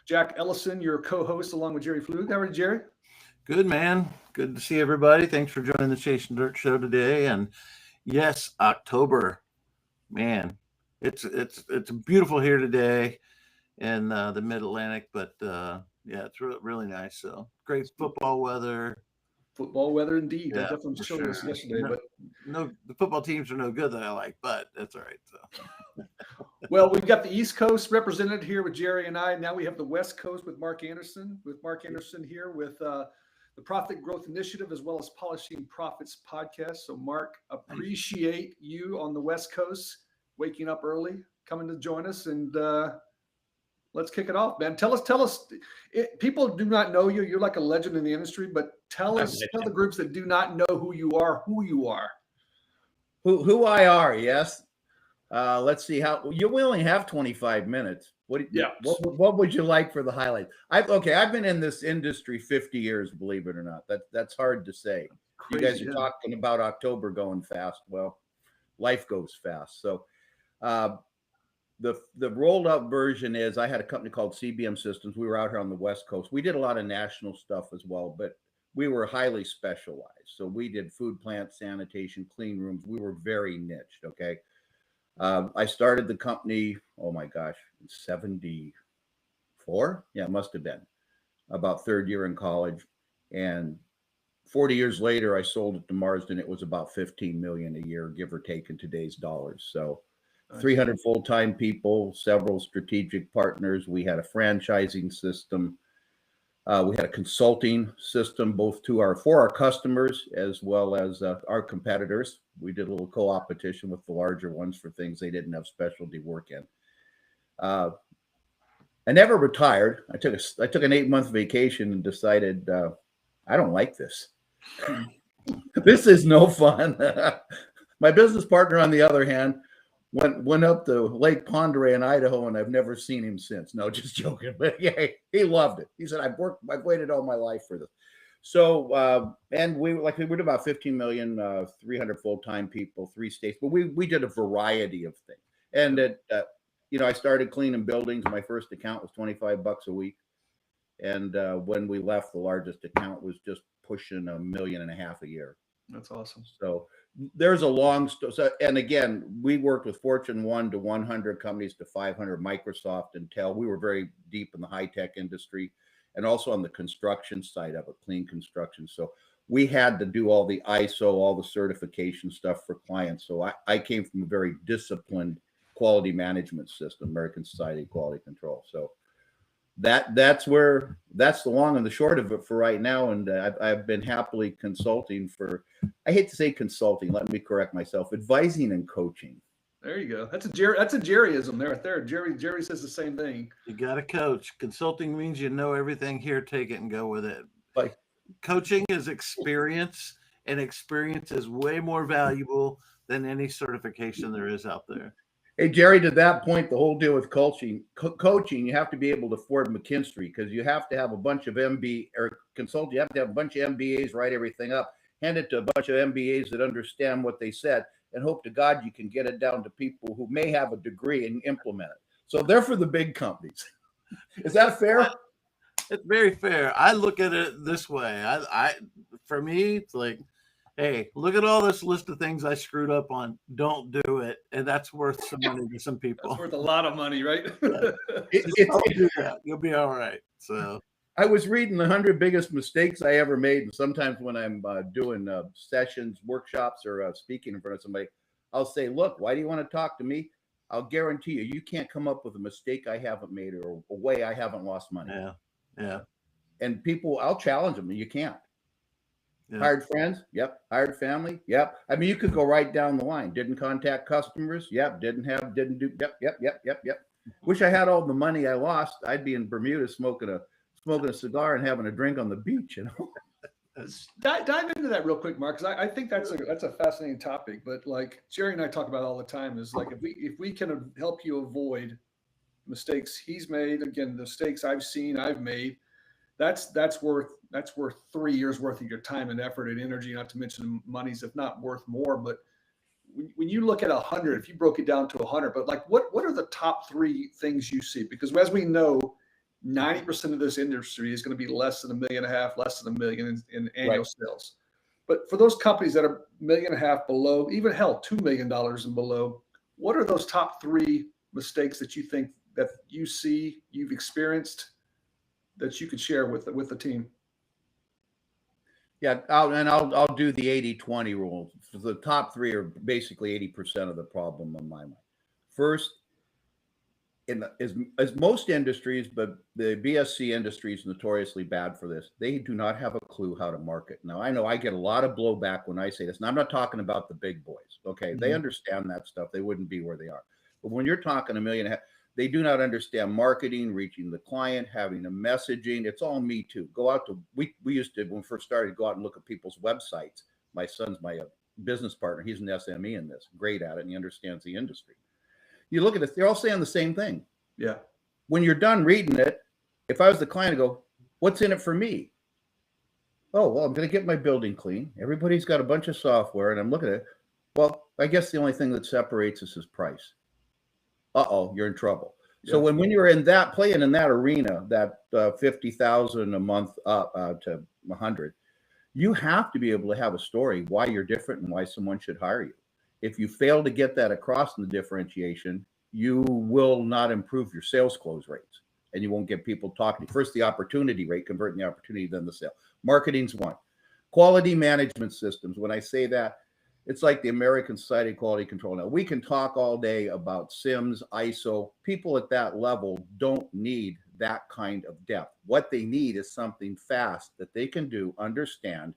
Jack Ellison, your co-host, along with Jerry Flug. How are you, Jerry? Good, man. Good to see everybody. Thanks for joining the Chasing Dirt show today. And yes, October, man, it's beautiful here today in the Mid Atlantic. But yeah, it's really nice. So great football weather. Football weather, indeed. That Yeah, definitely for showed sure. us yesterday. No, But no, the football teams are no good that I like, but that's all right. So well, we've got the East Coast represented here with Jerry and I. Now we have the West Coast with Mark Anderson. With Mark Anderson here with the Profit Growth Initiative as well as Polishing Profits podcast. So, Mark, appreciate you on the West Coast waking up early, coming to join us, and let's kick it off, man. Tell us. People do not know you. You're like a legend in the industry, but tell the groups that do not know who you are. Who I are, yes. Let's see how we only have 25 minutes. What would you like for the highlights? I've been in this industry 50 years, believe it or not. That's hard to say. Crazy, you guys are talking about October going fast. Well, life goes fast. So the rolled up version is I had a company called CBM Systems. We were out here on the West Coast. We did a lot of national stuff as well, but we were highly specialized. So we did food plant sanitation, clean rooms. We were very niched. Okay. I started the company, oh my gosh, in 74. Yeah, it must have been about third year in college. And 40 years later, I sold it to Marsden. It was about 15 million a year, give or take in today's dollars. So 300 full-time people, several strategic partners. We had a franchising system. We had a consulting system, both for our customers as well as our competitors. We did a little co-opetition with the larger ones for things they didn't have specialty work in. I never retired. I took an 8-month vacation and decided I don't like this. This is no fun. My business partner, on the other hand, went up to Lake Pondere in Idaho, and I've never seen him since. No, just joking. But yeah, he loved it. He said, I've waited all my life for this. So, and we did about 15 million, 300 full-time people, 3 states, but we did a variety of things. And I started cleaning buildings. My first account was $25 a week. And when we left, the largest account was just pushing $1.5 million a year. That's awesome. So there's a long story. So, and again, we worked with Fortune 1 to 100 companies to 500, Microsoft, Intel. We were very deep in the high-tech industry and also on the construction side of it, clean construction. So we had to do all the ISO, all the certification stuff for clients. So I came from a very disciplined quality management system, American Society of Quality Control. So that's the long and the short of it for right now. And I've been happily consulting I hate to say consulting, let me correct myself, advising and coaching. There you go. That's a Jerryism right there. Jerry says the same thing. you got to coach. Consulting means you know everything. Here, take it and go with it. Like coaching is experience, and experience is way more valuable than any certification there is out there. Hey, Jerry, to that point, the whole deal with coaching, you have to be able to afford McKinsey because you have to have a bunch of MBA or consult. You have to have a bunch of MBAs, write everything up, hand it to a bunch of MBAs that understand what they said, and hope to God you can get it down to people who may have a degree and implement it. So they're for the big companies. Is that fair? It's very fair. I look at it this way. For me, it's like, hey, look at all this list of things I screwed up on. Don't do it. And that's worth some money to some people. That's worth a lot of money, right? Don't do that. You'll be all right. So I was reading the 100 biggest mistakes I ever made. And sometimes when I'm doing sessions, workshops, or speaking in front of somebody, I'll say, look, why do you want to talk to me? I'll guarantee you can't come up with a mistake I haven't made or a way I haven't lost money. Yeah. And people, I'll challenge them. You can't. Yeah. Hired friends? Yep. Hired family? Yep. I mean, you could go right down the line. Didn't contact customers? Yep. Didn't do. Yep. Wish I had all the money I lost. I'd be in Bermuda smoking a cigar and having a drink on the beach. Dive into that real quick, Mark, because I think that's a fascinating topic. But like Jerry and I talk about all the time is like if we can help you avoid mistakes he's made, again, the mistakes I've made, that's worth 3 years worth of your time and effort and energy, not to mention money's if not worth more. But when you look at 100, if you broke it down to 100, but like what are the top 3 things you see? Because as we know, 90% of this industry is going to be less than $1.5 million, less than $1 million in annual sales. But for those companies that are $1.5 million below, even hell, $2 million and below, what are those top 3 mistakes that you think that you see, you've experienced, that you could share with the team? Yeah, I'll do the 80-20 rule. The top 3 are basically 80% of the problem in my mind. First, as most industries, but the BSC industry is notoriously bad for this. They do not have a clue how to market. Now, I know I get a lot of blowback when I say this, and I'm not talking about the big boys. Okay, they understand that stuff. They wouldn't be where they are. But when you're talking $1.5 million, they do not understand marketing, reaching the client, having a messaging. It's all me too. Go out to we used to, when we first started, go out and look at people's websites. My son's my business partner. He's an SME in this, great at it, and he understands the industry. You look at it, they're all saying the same thing. Yeah. When you're done reading it, if I was the client, I go, what's in it for me? Oh, well, I'm going to get my building clean. Everybody's got a bunch of software, and I'm looking at it. Well, I guess the only thing that separates us is price. Uh-oh, you're in trouble. Yeah. So when you're in that, playing in that arena, that 50,000 a month up to 100, you have to be able to have a story why you're different and why someone should hire you. If you fail to get that across in the differentiation, you will not improve your sales close rates, and you won't get people talking. First, the opportunity rate, converting the opportunity, then the sale. Marketing's one. Quality management systems. When I say that, it's like the American Society of Quality Control. Now, we can talk all day about SIMS, ISO. People at that level don't need that kind of depth. What they need is something fast that they can do, understand,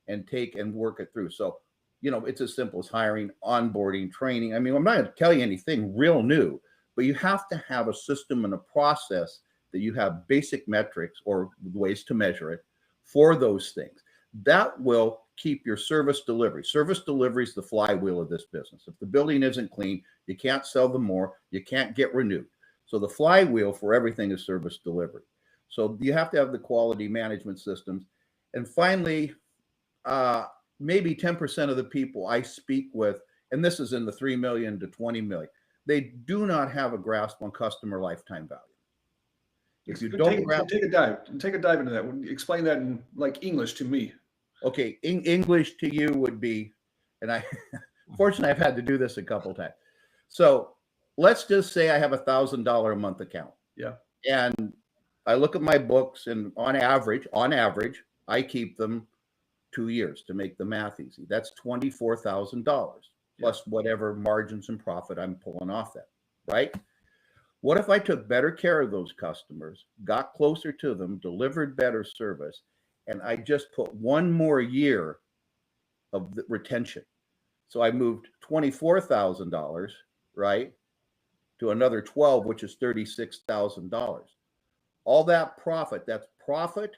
and take and work it through. So, it's as simple as hiring, onboarding, training. I mean, I'm not going to tell you anything real new, but you have to have a system and a process that you have basic metrics or ways to measure it for those things. That will keep your service delivery. Service delivery is the flywheel of this business. If the building isn't clean, you can't sell them more, you can't get renewed. So the flywheel for everything is service delivery. So you have to have the quality management systems. And finally, maybe 10% of the people I speak with, and this is in the 3 million to 20 million, they do not have a grasp on customer lifetime value. If you don't take a dive into that. Explain that in like English to me. Okay, English to you would be, and fortunately, I've had to do this a couple of times. So let's just say I have $1,000 a month account. Yeah. And I look at my books, and on average, I keep them 2 years to make the math easy. That's $24,000 plus whatever margins and profit I'm pulling off that, right? What if I took better care of those customers, got closer to them, delivered better service, and I just put 1 more year of the retention? So I moved $24,000, right, to another 12, which is $36,000. All that profit, that's profit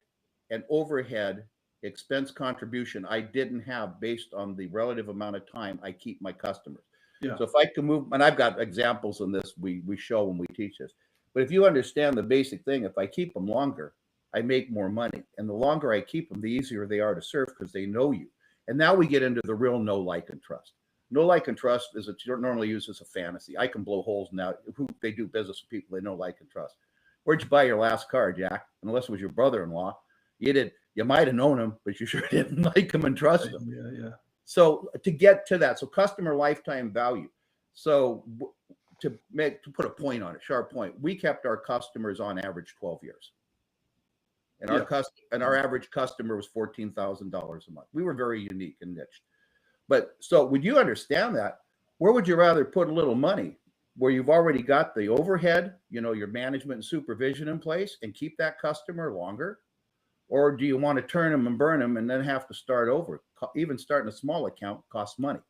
and overhead expense contribution I didn't have based on the relative amount of time I keep my customers. Yeah. So if I can move, and I've got examples in this we show when we teach this, but if you understand the basic thing, if I keep them longer, I make more money. And the longer I keep them, the easier they are to serve because they know you. And now we get into the real know, like, and trust. Know, like, and trust is normally used as a fantasy. I can blow holes now. They do business with people they know, like, and trust. Where'd you buy your last car, Jack? Unless it was your brother-in-law. You might have known him, but you sure didn't like him and trust him. Yeah. So to get to that, so customer lifetime value. So to put a point on it, sharp point, we kept our customers on average 12 years. And our average customer was $14,000 a month. We were very unique and niche. But so would you understand that? Where would you rather put a little money? Where you've already got the overhead, your management and supervision in place, and keep that customer longer? Or do you want to turn them and burn them and then have to start over? Even starting a small account costs money.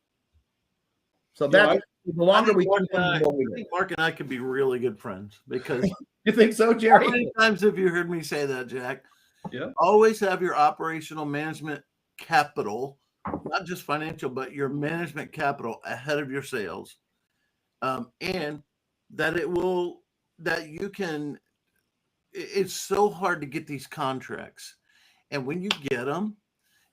So the longer we keep them, I think Mark and I could be really good friends because you think so, Jerry? How many times have you heard me say that, Jack? Yeah. Always have your operational management capital, not just financial, but your management capital ahead of your sales. And that it's so hard to get these contracts. And when you get them,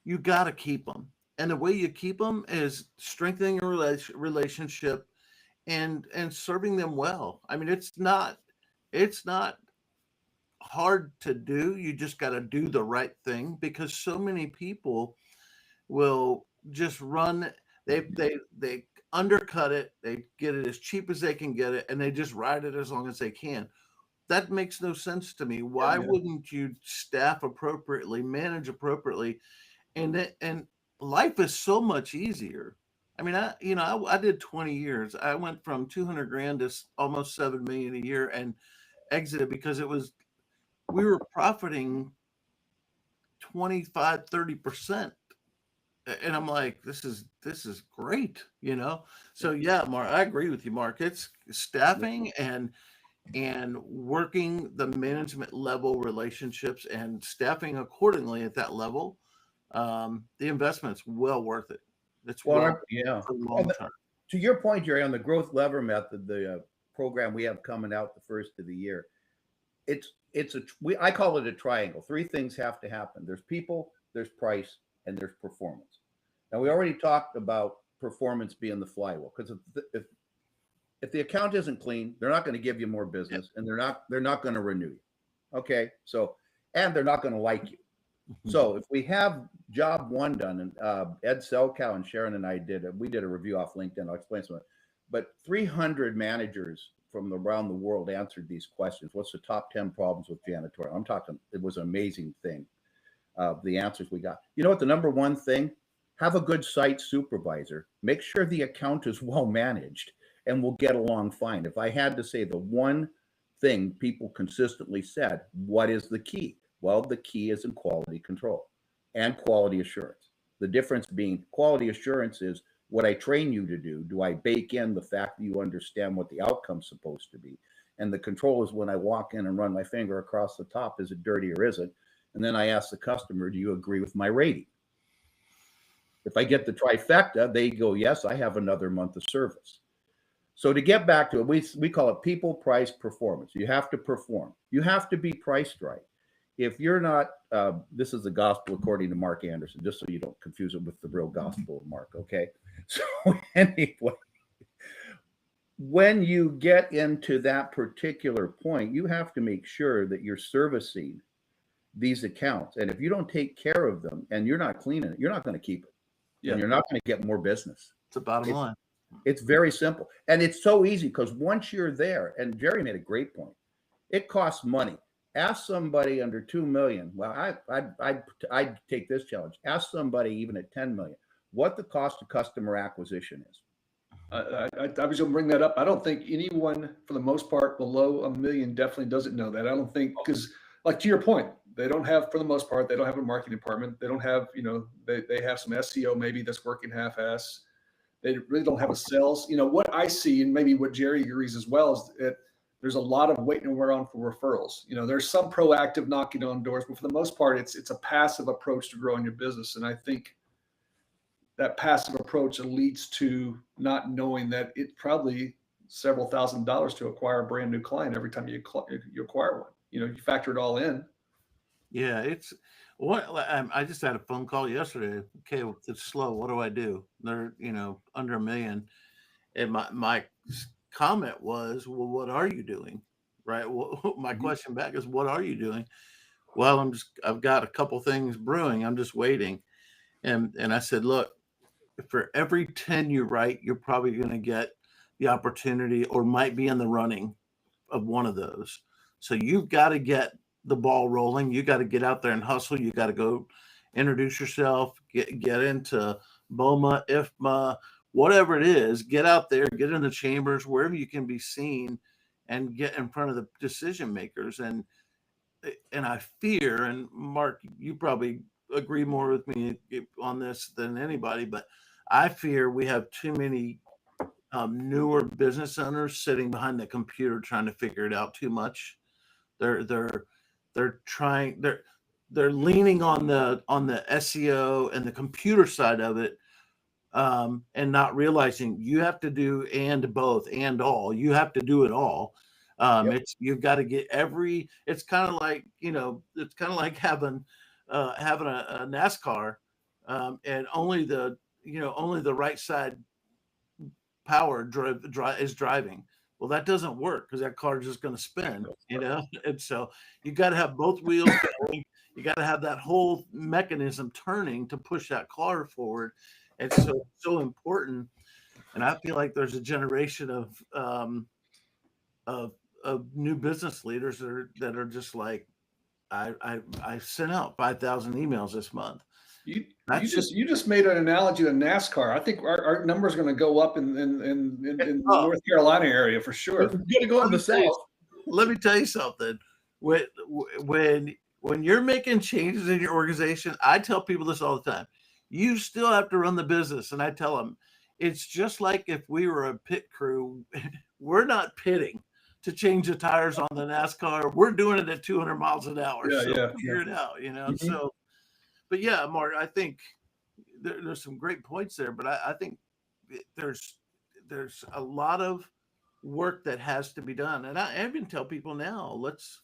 you got to keep them. And the way you keep them is strengthening a relationship and serving them well. I mean, it's not hard to do. You just got to do the right thing, because so many people will just run. They undercut it. They get it as cheap as they can get it, and they just ride it as long as they can. That makes no sense to me. Why Yeah. wouldn't you staff appropriately, manage appropriately, and life is so much easier. I mean, I did 20 years. I went from 200 grand to almost 7 million a year, and exited because we were profiting 25-30%. And I'm like, this is great, So yeah, Mark, I agree with you, Mark. It's staffing and working the management level relationships and staffing accordingly at that level. The investment's well worth it. It's well Yeah. for long term. To your point, Jerry, on the growth lever method, the program we have coming out the first of the year, I call it a triangle. Three things have to happen. There's people, there's price, and there's performance. Now, we already talked about performance being the flywheel, because if the account isn't clean, they're not going to give you more business, and they're not going to renew you. Okay, so, and they're not going to like you. So if we have job one done, and Ed Selkow and Sharon and I did a review off LinkedIn. I'll explain some of it. But 300 managers from around the world answered these questions. What's the top 10 problems with janitorial? I'm talking, it was an amazing thing. The answers we got. You know what? The number one thing, have a good site supervisor. Make sure the account is well managed, and we'll get along fine. If I had to say the one thing people consistently said, what is the key? Well, the key is in quality control and quality assurance. The difference being quality assurance is what I train you to do. Do I bake in the fact that you understand what the outcome's supposed to be? And the control is when I walk in and run my finger across the top, is it dirty or isn't? And then I ask the customer, do you agree with my rating? If I get the trifecta, they go, yes, I have another month of service. So to get back to it, we call it people, price, performance. You have to perform. You have to be priced right. If you're not, this is the gospel according to Mark Anderson, just so you don't confuse it with the real gospel of Mark, okay? So anyway, when you get into that particular point, you have to make sure that you're servicing these accounts. And if you don't take care of them and you're not cleaning it, you're not going to keep it. Yeah. And you're not going to get more business. It's the bottom line. It's very simple. And it's so easy, because once you're there, and Jerry made a great point, it costs money. Ask somebody under 2 million. Well, I'd take this challenge. Ask somebody even at 10 million what the cost of customer acquisition is. I was going to bring that up. I don't think anyone, for the most part, below $1 million definitely doesn't know that. I don't think, because, like, to your point, they don't have, for the most part, they don't have a marketing department. They don't have, they have some SEO maybe that's working half-ass. They really don't have a sales. What I see, and maybe what Jerry agrees as well, is that there's a lot of waiting around for referrals. There's some proactive knocking on doors, but for the most part, it's a passive approach to growing your business. And I think that passive approach leads to not knowing that it probably several $1,000s to acquire a brand new client every time you acquire one. You factor it all in. Yeah, it's what I just had a phone call yesterday. Okay, it's slow. What do I do? They're under $1 million, and my comment was, well, what are you doing? Right. Well, my question back is, what are you doing? Well, I've got a couple things brewing. I'm just waiting. And I said, look, for every 10 you write, you're probably going to get the opportunity or might be in the running of one of those. So you've got to get the ball rolling. You got to get out there and hustle. You got to go introduce yourself, get into BOMA, IFMA, whatever it is, get out there, get in the chambers, wherever you can be seen, and get in front of the decision makers. And I fear, and Mark, you probably agree more with me on this than anybody, but I fear we have too many newer business owners sitting behind the computer trying to figure it out too much. They're leaning on the SEO and the computer side of it, and not realizing you have to do and both and all. You have to do it all. Yep. You've got to get it's kind of like, it's kind of like having a NASCAR, and only the right side power is driving. Well, that doesn't work because that car is just going to spin, And so you got to have both wheels going. You got to have that whole mechanism turning to push that car forward. It's so important. And I feel like there's a generation of new business leaders that are just like, I sent out 5,000 emails this month. You just made an analogy to NASCAR. I think our numbers are going to go up in the North Carolina area for sure. It's going to go in the South. Let me tell you something. When you're making changes in your organization, I tell people this all the time. You still have to run the business, and I tell them it's just like if we were a pit crew. We're not pitting to change the tires on the NASCAR. We're doing it at 200 miles an hour. Figure it out, Mm-hmm. So, but yeah, Mark, I think there's some great points there, but I think there's a lot of work that has to be done. And I even tell people now, let's,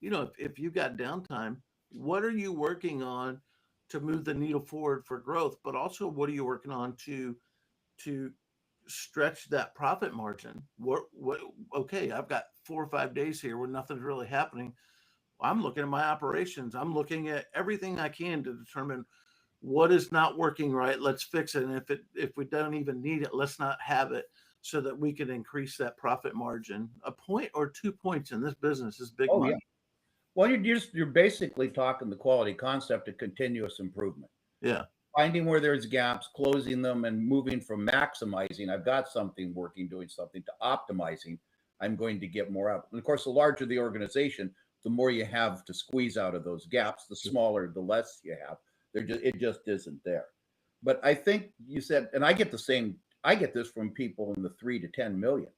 if you got downtime, what are you working on to move the needle forward for growth? But also, what are you working on to stretch that profit margin? Okay, I've got 4 or 5 days here where nothing's really happening. I'm looking at my operations. I'm looking at everything I can to determine what is not working right. Let's fix it. And if we don't even need it, let's not have it, so that we can increase that profit margin. A point or 2 points in this business is big money. Yeah. Well, you're basically talking the quality concept of continuous improvement. Yeah. Finding where there's gaps, closing them, and moving from maximizing, I've got something working, doing something, to optimizing, I'm going to get more out. And of course, the larger the organization, the more you have to squeeze out of those gaps. The smaller, the less you have. It just isn't there. But I think you said, and I get this from people in the 3 to 10 million.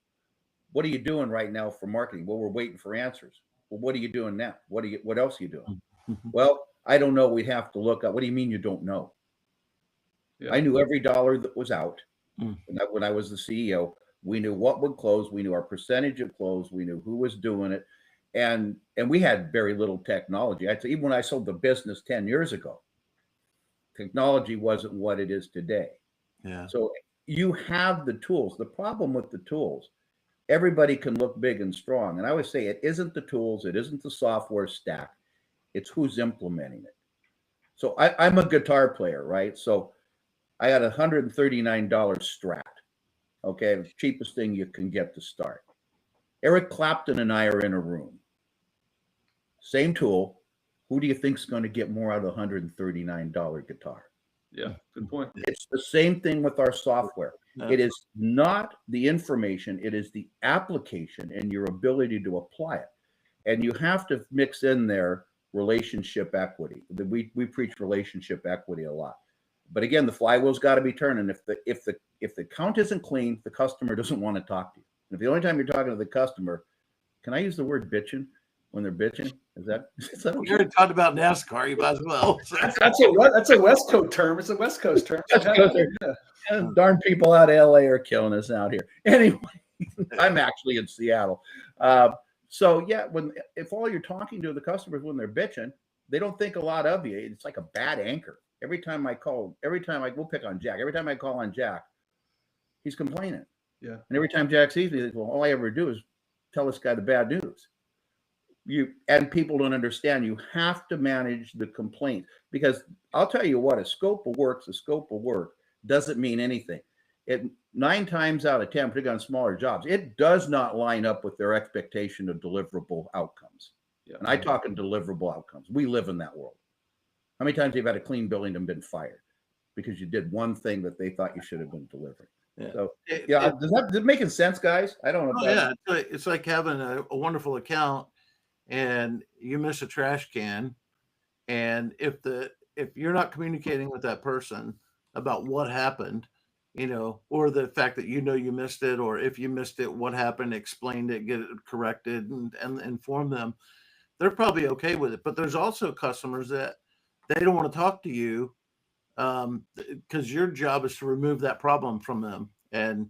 What are you doing right now for marketing? Well, we're waiting for answers. Well, what are you doing now? What else are you doing? Mm-hmm. Well, I don't know. We'd have to look up. What do you mean you don't know? Yeah. I knew every dollar that was out. When I was the CEO. We knew what would close. We knew our percentage of close. We knew who was doing it. And we had very little technology. I'd say even when I sold the business 10 years ago, technology wasn't what it is today. Yeah. So you have the tools. The problem with the tools, everybody can look big and strong. And I always say it isn't the tools. It isn't the software stack. It's who's implementing it. So I'm a guitar player, right? So I got $139 Strat. Okay, the cheapest thing you can get to start. Eric Clapton and I are in a room. Same tool. Who do you think is going to get more out of a $139 guitar? Yeah, good point. It's the same thing with our software. No. It is not the information, it is the application and your ability to apply it. And you have to mix in there relationship equity. We preach relationship equity a lot. But again, the flywheel's got to be turning. If the count isn't clean, the customer doesn't want to talk to you. And if the only time you're talking to the customer, can I use the word bitching when they're bitching? Is that okay? We already talked about NASCAR. You might as well. That's a West Coast term. It's a West Coast term. Darn people out of LA are killing us out here. Anyway, I'm actually in Seattle. So yeah, if all you're talking to the customers when they're bitching, they don't think a lot of you. It's like a bad anchor. We'll pick on Jack. Every time I call on Jack, he's complaining. Yeah. And every time Jack sees me, well, all I ever do is tell this guy the bad news. And people don't understand. You have to manage the complaint, because I'll tell you what, a scope of work doesn't mean anything. 9 times out of 10, particularly on smaller jobs, it does not line up with their expectation of deliverable outcomes. Yeah. And I talk in deliverable outcomes. We live in that world. How many times have you had a clean building and been fired because you did one thing that they thought you should have been delivering? Yeah. So, does it making sense, guys? I don't know. Yeah, it's like having a wonderful account and you miss a trash can, and if you're not communicating with that person about what happened, or the fact that you missed it, or if you missed it, what happened, explained it, get it corrected, and inform them, they're probably okay with it. But there's also customers that they don't want to talk to you because your job is to remove that problem from them. And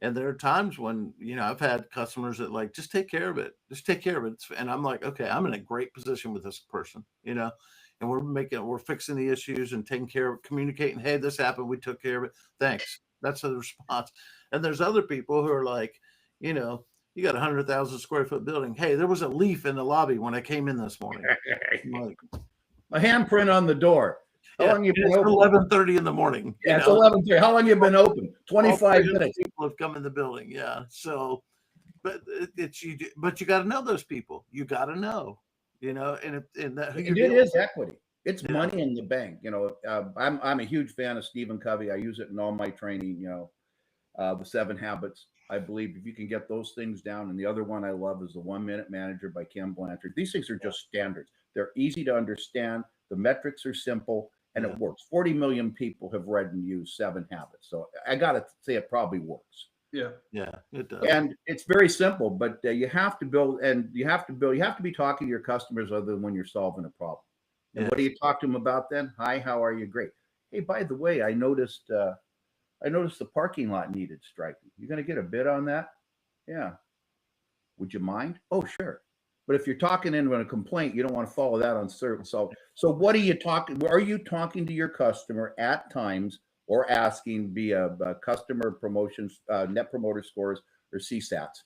there are times when, I've had customers that like, just take care of it. Just take care of it. And I'm like, okay, I'm in a great position with this person, and we're fixing the issues and taking care of communicating. Hey, this happened. We took care of it. Thanks. That's the response. And there's other people who are like, You got 100,000 square foot building. Hey, there was a leaf in the lobby when I came in this morning. I'm like, A handprint on the door. How long you been it's open? 11:30 in the morning. Yeah, it's 11:30. How long you been open? 25 minutes. People have come in the building. Yeah. So, but but you got to know those people. You got to know, and that And it is equity. It's Yeah. money in the bank. I'm a huge fan of Stephen Covey. I use it in all my training. The 7 Habits. I believe if you can get those things down, and the other one I love is the 1 Minute Manager by Kim Blanchard. These things are just standards. They're easy to understand. The metrics are simple, and it works. 40 million people have read and used 7 Habits. So I got to say it probably works. Yeah. Yeah, it does. And it's very simple, but you have to build, and you have to be talking to your customers other than when you're solving a problem. And what do you talk to them about then? Hi, how are you? Great. Hey, by the way, I noticed the parking lot needed striping. You going to get a bid on that? Yeah. Would you mind? Oh, sure. But if you're talking into a complaint, you don't want to follow that on certain. So what are you talking? Are you talking to your customer at times or asking via customer promotions, net promoter scores, or CSATs?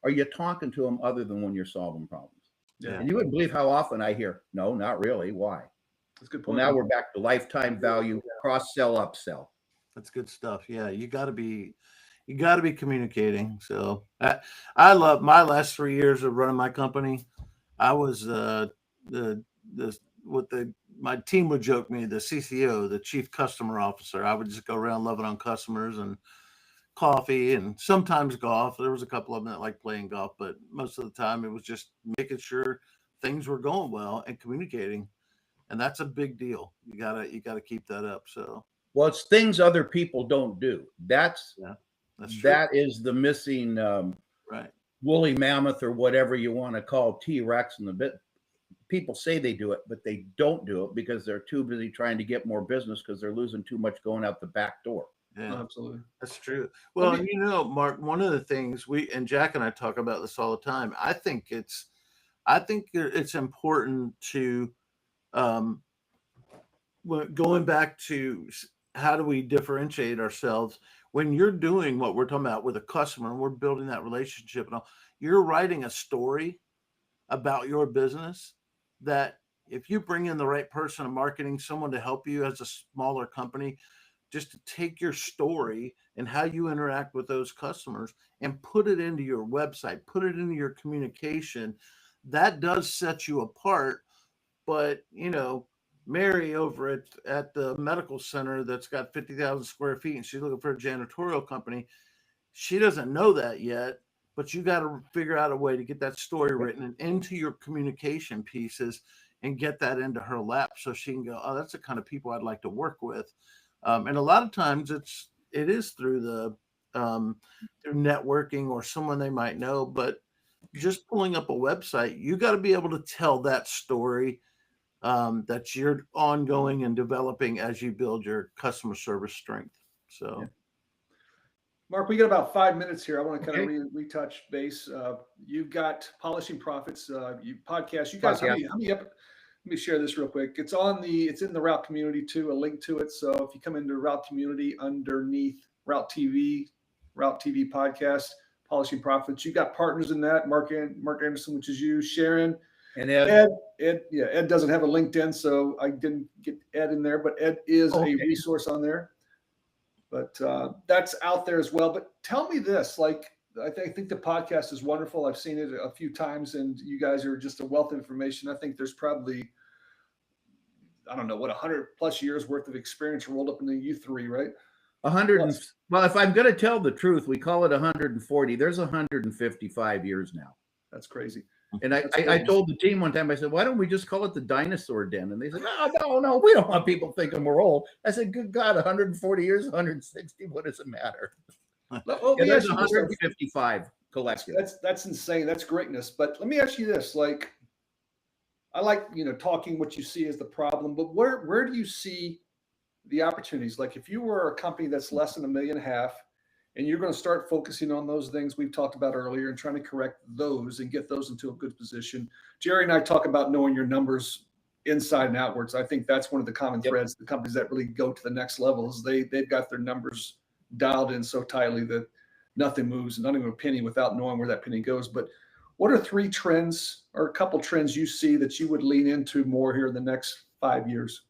Are you talking to them other than when you're solving problems? Yeah. And you wouldn't believe how often I hear, no, not really. Why? That's a good point. Well, now we're back to lifetime value, cross-sell, upsell. That's good stuff. Yeah, you got to be communicating. So I love my last 3 years of running my company. I was my team would joke me, the CCO, the chief customer officer. I would just go around loving on customers and coffee and sometimes golf. There was a couple of them that like playing golf, but most of the time it was just making sure things were going well and communicating. And that's a big deal. You gotta keep that up. So well, it's things other people don't do. That's true. That is the missing right woolly mammoth or whatever you want to call T-Rex in the bit. People say they do it, but they don't do it because they're too busy trying to get more business because they're losing too much going out the back door. Yeah, absolutely. That's true. Well, Mark, one of the things Jack and I talk about this all the time. I think it's important to going back to how do we differentiate ourselves when you're doing what we're talking about with a customer and we're building that relationship and all, you're writing a story about your business that if you bring in the right person in marketing, someone to help you as a smaller company, just to take your story and how you interact with those customers and put it into your website, put it into your communication, that does set you apart. But, Mary over at the medical center that's got 50,000 square feet and she's looking for a janitorial company, she doesn't know that yet, but you got to figure out a way to get that story written and into your communication pieces and get that into her lap so she can go, oh, that's the kind of people I'd like to work with. And a lot of times it is through through networking or someone they might know, but just pulling up a website, you got to be able to tell that story that you're ongoing and developing as you build your customer service strength. So, Mark, we got about 5 minutes here. I want to kind of retouch base. You've got Polishing Profits, you podcast. You guys, let me share this real quick. It's in the Route community too, a link to it. So if you come into Route community underneath Route TV podcast, Polishing Profits, you got partners in that. Mark Anderson, which is you, Sharon. And Ed. Ed doesn't have a LinkedIn, so I didn't get Ed in there, but Ed is a resource on there. But that's out there as well. But tell me this, I think the podcast is wonderful. I've seen it a few times, and you guys are just a wealth of information. I think there's probably, 100 plus years worth of experience rolled up into you three, right? 100. Well, if I'm going to tell the truth, we call it 140. There's 155 years now. That's crazy. And I told the team one time, I said, why don't we just call it the dinosaur den? And they said, no, we don't want people thinking we're old. I said, good God, 140 years, 160, what does it matter? Well, there's 155 collective. That's insane. That's greatness. But let me ask you this, I like, talking what you see as the problem, but where do you see the opportunities? Like if you were a company that's less than $1.5 million, and you're going to start focusing on those things we've talked about earlier and trying to correct those and get those into a good position. Jerry and I talk about knowing your numbers inside and outwards. I think that's one of the common threads. The companies that really go to the next level is they've got their numbers dialed in so tightly that nothing moves, not even a penny without knowing where that penny goes. But what are 3 trends or a couple trends you see that you would lean into more here in the next 5 years?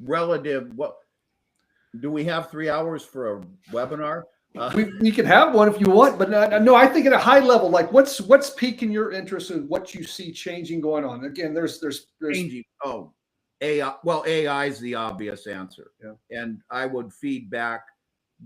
Relative, what do we have 3 hours for a webinar? We can have one if you want, but no, I think at a high level, like what's piquing your interest in what you see changing going on? Again, there's changing. Oh, AI. Well, AI is the obvious answer. Yeah. And I would feedback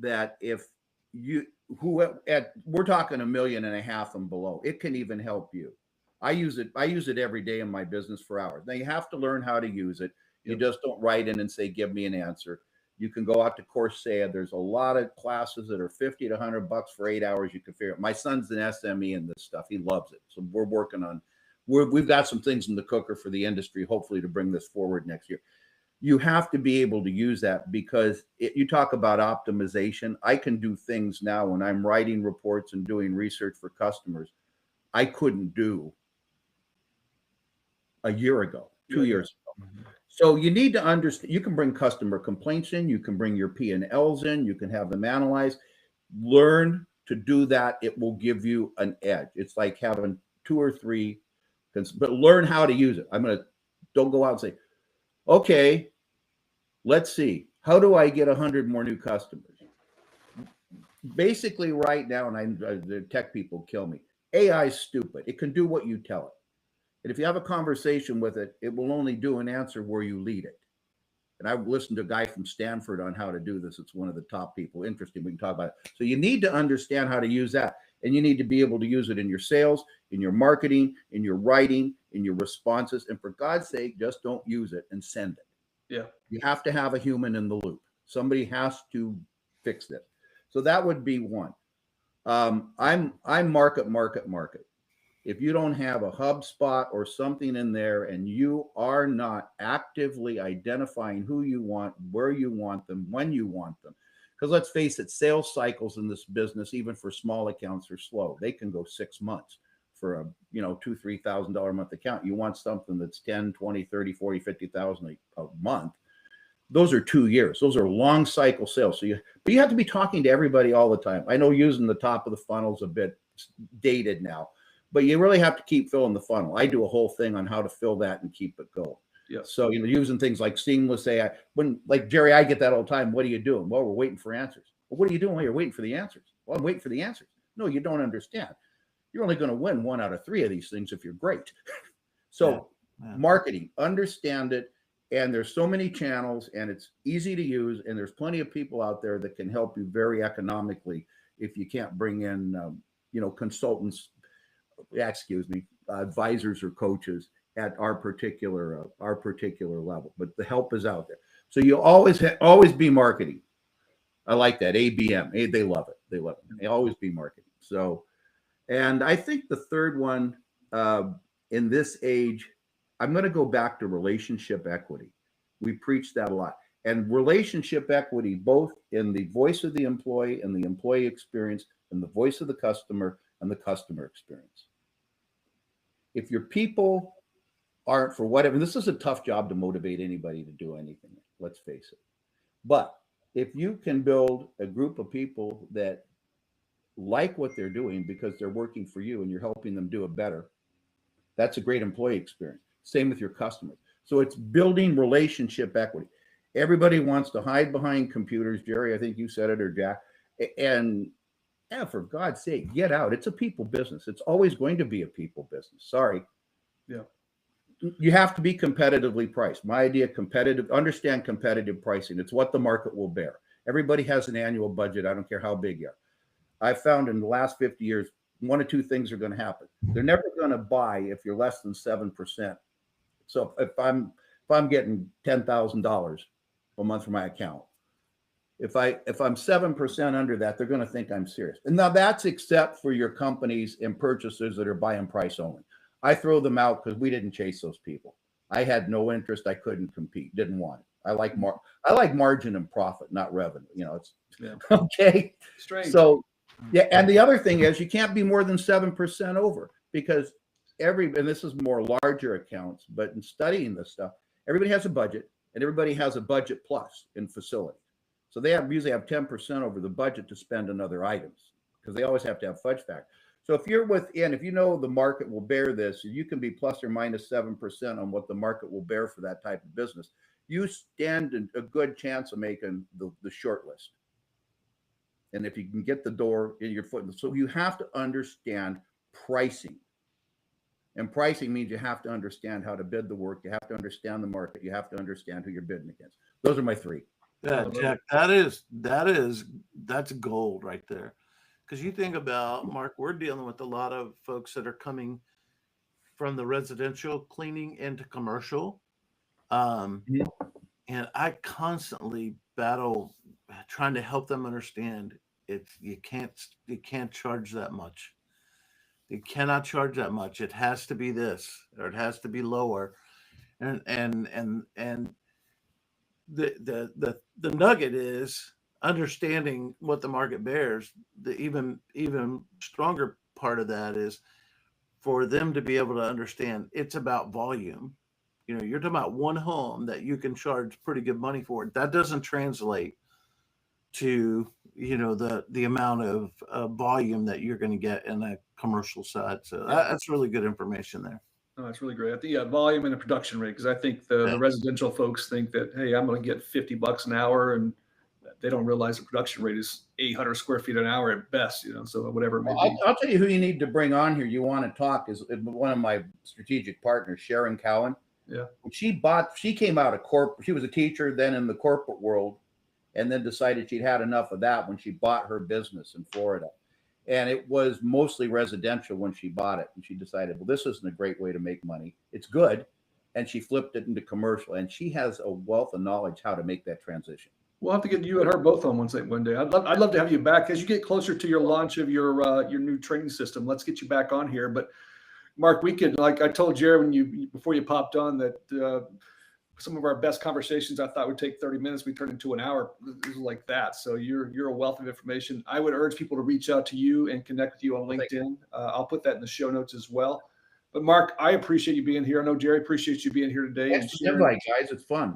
that if you we're talking 1.5 million and below, it can even help you. I use it every day in my business for hours. Now you have to learn how to use it. You just don't write in and say, give me an answer. You can go out to Coursera. There's a lot of classes that are $50 to $100 for 8 hours. You can figure it. My son's an SME in this stuff. He loves it. So we're working on, we've got some things in the cooker for the industry, hopefully to bring this forward next year. You have to be able to use that because you talk about optimization. I can do things now when I'm writing reports and doing research for customers I couldn't do a year ago, 2 years ago. Mm-hmm. So you need to understand, you can bring customer complaints in, you can bring your P&Ls in, you can have them analyzed. Learn to do that. It will give you an edge. It's like having 2 or 3, but learn how to use it. Don't go out and say, okay, let's see, how do I get 100 more new customers? Basically right now, and the tech people kill me, AI is stupid. It can do what you tell it. And if you have a conversation with it, it will only do an answer where you lead it. And I've listened to a guy from Stanford on how to do this. It's one of the top people. Interesting. We can talk about it. So you need to understand how to use that. And you need to be able to use it in your sales, in your marketing, in your writing, in your responses. And for God's sake, just don't use it and send it. Yeah. You have to have a human in the loop. Somebody has to fix this. So that would be one. I'm market. If you don't have a HubSpot or something in there and you are not actively identifying who you want, where you want them, when you want them, because let's face it, sales cycles in this business, even for small accounts, are slow. They can go 6 months for a $2,000-$3,000 a month account. You want something that's 10, 20, 30, 40, 50,000 a month. Those are 2 years. Those are long cycle sales. But you have to be talking to everybody all the time. I know using the top of the funnel is a bit dated now, but you really have to keep filling the funnel. I do a whole thing on how to fill that and keep it going. Yeah. So, using things like seamless AI, like Jerry, I get that all the time. What are you doing? Well, we're waiting for answers. Well, what are you doing while you're waiting for the answers? Well, I'm waiting for the answers. No, you don't understand. You're only going to win 1 out of 3 of these things if you're great. So marketing, understand it. And there's so many channels and it's easy to use. And there's plenty of people out there that can help you very economically if you can't bring in, consultants, advisors or coaches at our particular level. But the help is out there. So you always be marketing. I like that. ABM. They love it. They always be marketing. So, and I think the third one in this age, I'm going to go back to relationship equity. We preach that a lot. And relationship equity, both in the voice of the employee and the employee experience, and the voice of the customer and the customer experience. If your people aren't, for whatever, this is a tough job to motivate anybody to do anything, let's face it. But if you can build a group of people that like what they're doing because they're working for you and you're helping them do it better, that's a great employee experience. Same with your customers. So it's building relationship equity. Everybody wants to hide behind computers. Jerry, I think you said it, or Jack. And for God's sake, get out. It's a people business. It's always going to be a people business. Sorry. Yeah. You have to be competitively priced. My idea, understand competitive pricing. It's what the market will bear. Everybody has an annual budget. I don't care how big you are. I've found in the last 50 years, 1 or 2 things are going to happen. They're never going to buy if you're less than 7%. So if I'm getting $10,000 a month for my account, if I'm 7% under that, they're going to think I'm serious. And now that's except for your companies and purchasers that are buying price only. I throw them out because we didn't chase those people. I had no interest. I couldn't compete. Didn't want it. I like margin and profit, not revenue. Okay. Strange. So yeah, and the other thing is you can't be more than 7% over, because and this is more larger accounts, but in studying this stuff, everybody has a budget and everybody has a budget plus in facility. So they usually have 10% over the budget to spend on other items because they always have to have fudge factor. So if you're within, if you know the market will bear this, you can be plus or minus 7% on what the market will bear for that type of business. You stand a good chance of making the short list. And if you can get the door in your foot, so you have to understand pricing. And pricing means you have to understand how to bid the work. You have to understand the market. You have to understand who you're bidding against. Those are my three. Yeah, Jack, that's gold right there. Because you think about, Mark, we're dealing with a lot of folks that are coming from the residential cleaning into commercial. Mhm. And I constantly battle trying to help them understand you can't charge that much. You cannot charge that much. It has to be this, or it has to be lower. And the nugget is understanding what the market bears. The even stronger part of that is for them to be able to understand it's about volume. You know, you're talking about one home that you can charge pretty good money for. That doesn't translate to, you know, the amount of volume that you're going to get in a commercial side. So that's really good information there. Oh, that's really great. I think volume and the production rate, because I think the residential folks think that, hey, I'm going to get $50 an hour, and they don't realize the production rate is 800 square feet an hour at best. You know, so whatever it may be. I'll tell you who you need to bring on here. You want to talk is one of my strategic partners, Sharon Cowan. Yeah. When she came out of corporate. She was a teacher then in the corporate world, and then decided she'd had enough of that when she bought her business in Florida. And it was mostly residential when she bought it. And she decided, well, this isn't a great way to make money. It's good. And she flipped it into commercial. And she has a wealth of knowledge how to make that transition. We'll have to get you and her both on one day. I'd love to have you back as you get closer to your launch of your new training system. Let's get you back on here. But Mark, we could, like I told Jared before you popped on, that some of our best conversations I thought would take 30 minutes. We turned into an hour. This is like that. So you're a wealth of information. I would urge people to reach out to you and connect with you on LinkedIn. I'll put that in the show notes as well. But Mark, I appreciate you being here. I know Jerry appreciates you being here today. Thanks for the invite, guys. It's fun.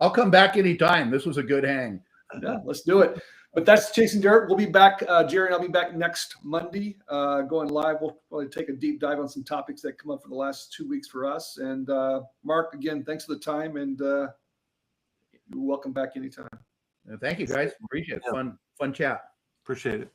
I'll come back anytime. This was a good hang. Yeah, let's do it. But that's Chasing Dirt. We'll be back. Jerry and I'll be back next Monday going live. We'll probably take a deep dive on some topics that come up for the last 2 weeks for us. And Mark, again, thanks for the time. And you're welcome back anytime. Thank you, guys. Appreciate it. Fun chat. Appreciate it.